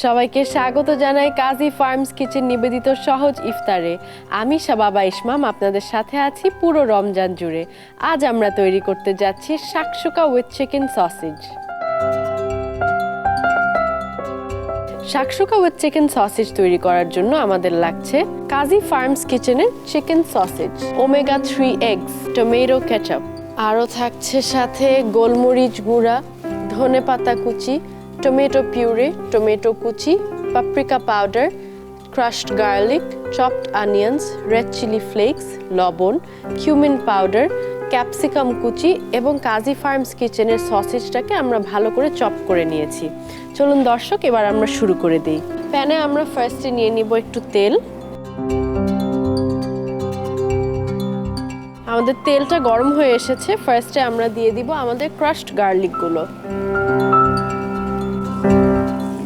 সবাইকে স্বাগত জানাই কাজী ফার্মস কিচেন নিবেদিত সহজ ইফতারে। আমি শাবাবা ইসমাম আপনাদের সাথে আছি পুরো রমজান জুড়ে। আজ আমরা তৈরি করতে যাচ্ছি shakshuka with chicken sausage. Shakshuka with chicken sausage তৈরি করার জন্য আমাদের লাগছে কাজী ফার্মস কিচেনের chicken sausage, omega 3 eggs, tomato ketchup, আরও থাকছে সাথে গোলমরিচ গুঁড়া, ধনেপাতা কুচি, টমেটো পিউরে, টমেটো কুচি, paprika powder, crushed garlic, chopped onions, red chili flakes, লবণ, কিউমিন পাউডার, ক্যাপসিকাম কুচি এবং কাজী ফার্মস কিচেনের সসেজটাকে আমরা ভালো করে চপ করে নিয়েছি। চলুন দর্শক, এবার আমরা শুরু করে দিই। প্যানে আমরা ফার্স্টে নিয়ে নিব একটু তেল। আমাদের তেলটা গরম হয়ে এসেছে। ফার্স্টে আমরা দিয়ে দিব আমাদের ক্রাশড গার্লিকগুলো।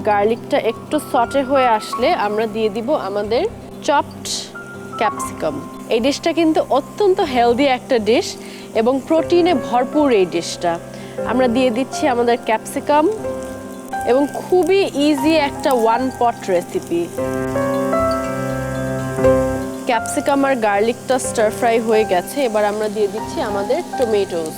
গার্লিকটা একটু সটে হয়ে আসলে আমরা দিয়ে দিব আমাদের চপড ক্যাপসিকাম। এই ডিশটা কিন্তু অত্যন্ত হেলদি একটা ডিশ এবং প্রোটিনে ভরপুর এই ডিশটা। আমরা দিয়ে দিচ্ছি আমাদের ক্যাপসিকাম এবং খুবই ইজি একটা ওয়ান পট রেসিপি। ক্যাপসিকাম আর গার্লিকটা স্টার ফ্রাই হয়ে গেছে। এবার আমরা দিয়ে দিচ্ছি আমাদের টমেটোস।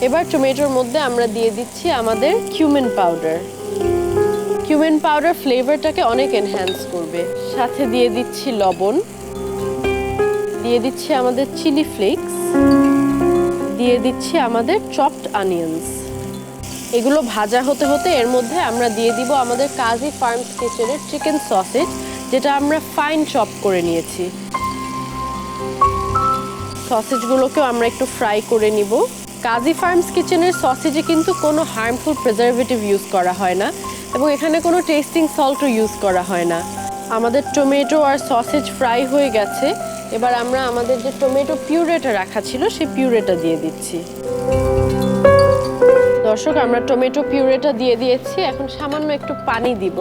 এবার টমেটোর মধ্যে আমরা দিয়ে দিচ্ছি আমাদের কিউমিন পাউডার। কিউমিন পাউডার ফ্লেভারটাকে অনেক এনহ্যান্স করবে। সাথে দিয়ে দিচ্ছি লবণ, দিয়ে দিচ্ছি আমাদের চিলি ফ্লেক্স, দিয়ে দিচ্ছি আমাদের চপড অনিয়ন্স। এগুলো ভাজা হতে হতে এর মধ্যে আমরা দিয়ে দিব আমাদের কাজী ফার্মস কিচেনের চিকেন সসেজ, যেটা আমরা ফাইন চপ করে নিয়েছি। সসেজগুলোকেও আমরা একটু ফ্রাই করে নিব। কাজী ফার্মস কিচেনের সসেজে কিন্তু কোনো হার্মফুল প্রিজারভেটিভ ইউজ করা হয় না এবং এখানে কোনো টেস্টিং সল্টও ইউজ করা হয় না। আমাদের টমেটো আর সসেজ ফ্রাই হয়ে গেছে। এবার আমরা আমাদের যে টমেটো পিউরেটা রাখা ছিল সেই পিউরেটা দিয়ে দিচ্ছি। দর্শক, আমরা টমেটো পিউরেটা দিয়ে দিয়েছি। এখন সামান্য একটু পানি দিব।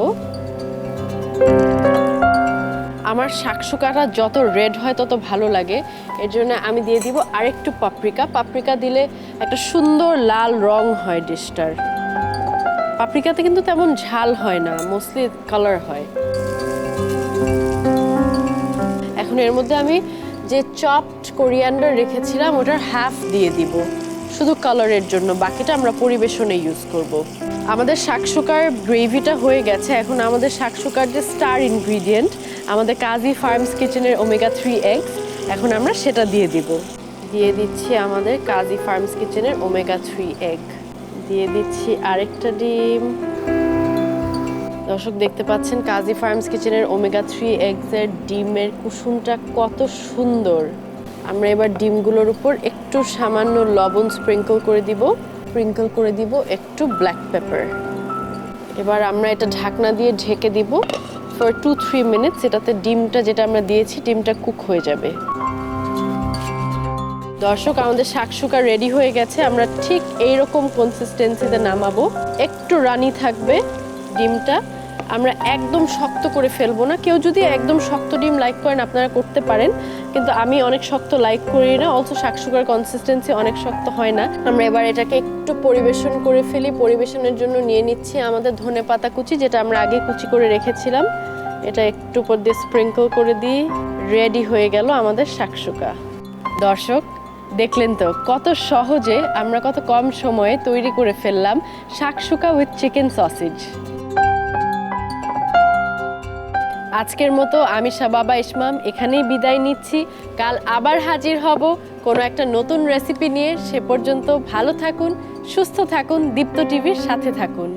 আমার শাকসুকাটা যত রেড হয় তত ভালো লাগে, এর জন্য আমি দিয়ে দিব আরেকটু পাপরিকা। পাপরিকা দিলে একটা সুন্দর লাল রং হয় ডিশটার। পাপরিকাতে কিন্তু তেমন ঝাল হয় না, মোস্টলি কালার হয়। এখন এর মধ্যে আমি যে চপড কোরিয়ান্ডার রেখেছিলাম ওটার হাফ দিয়ে দিব, শুধু কালারের জন্য। বাকিটা আমরা পরিবেশনে ইউজ করব। আমাদের শাকসুকার গ্রেভিটা হয়ে গেছে। এখন আমাদের শাকসুকার যে স্টার ইনগ্রিডিয়েন্ট, আমাদের কাজী ফার্মস কিচেনের ওমেগা 3 এগস, এখন আমরা সেটা দিয়ে দিব। দিয়ে দিচ্ছি আমাদের কাজী ফার্মস কিচেনের ওমেগা 3 এগ। দিয়ে দিচ্ছি আরেকটা ডিম। দর্শক, দেখতে পাচ্ছেন কাজী ফার্মস কিচেনের ওমেগা 3 এগসের ডিমের কুসুমটা কত সুন্দর। আমরা এবার ডিমগুলোর উপর একটু সামান্য লবণ স্প্রিঙ্কল করে দিব। স্প্রিঙ্কল করে দিব একটু ব্ল্যাক পেপার। এবার আমরা এটা ঢাকনা দিয়ে ঢেকে দিব ফর 2-3 মিনিটস। এটাতে ডিমটা যেটা আমরা দিয়েছি ডিমটা কুক হয়ে যাবে। দর্শক, আমাদের শাকসুকা রেডি হয়ে গেছে। আমরা ঠিক এইরকম কনসিস্টেন্সিতে নামাবো। একটু রানি থাকবে ডিমটা। আমরা একদম শক্ত করে ফেলবো না। কেউ যদি একদম শক্ত ডিম লাইক করেন আপনারা করতে পারেন, কিন্তু আমি অনেক শক্ত লাইক করি না। অলসো শাকসুকার কনসিস্টেন্সি অনেক শক্ত হয় না। আমরা এবার এটাকে একটু পরিবেশন করে ফেলি। পরিবেশনের জন্য নিয়ে নিচ্ছি আমাদের ধনেপাতা কুচি, যেটা আমরা আগে কুচি করে রেখেছিলাম। এটা একটু উপর দিয়ে স্প্রিঙ্কল করে দিই। রেডি হয়ে গেল আমাদের শাকসুকা। দর্শক, দেখলেন তো কত সহজে আমরা কত কম সময়ে তৈরি করে ফেললাম শাকসুকা উইথ চিকেন সসেজ। আজকের মতো আমি শাবাবা ইসমাম এখানেই বিদায় নিচ্ছি। কাল আবার হাজির হব কোনো একটা নতুন রেসিপি নিয়ে। সে পর্যন্ত ভালো থাকুন, সুস্থ থাকুন, দীপ্ত টিভির সাথে থাকুন।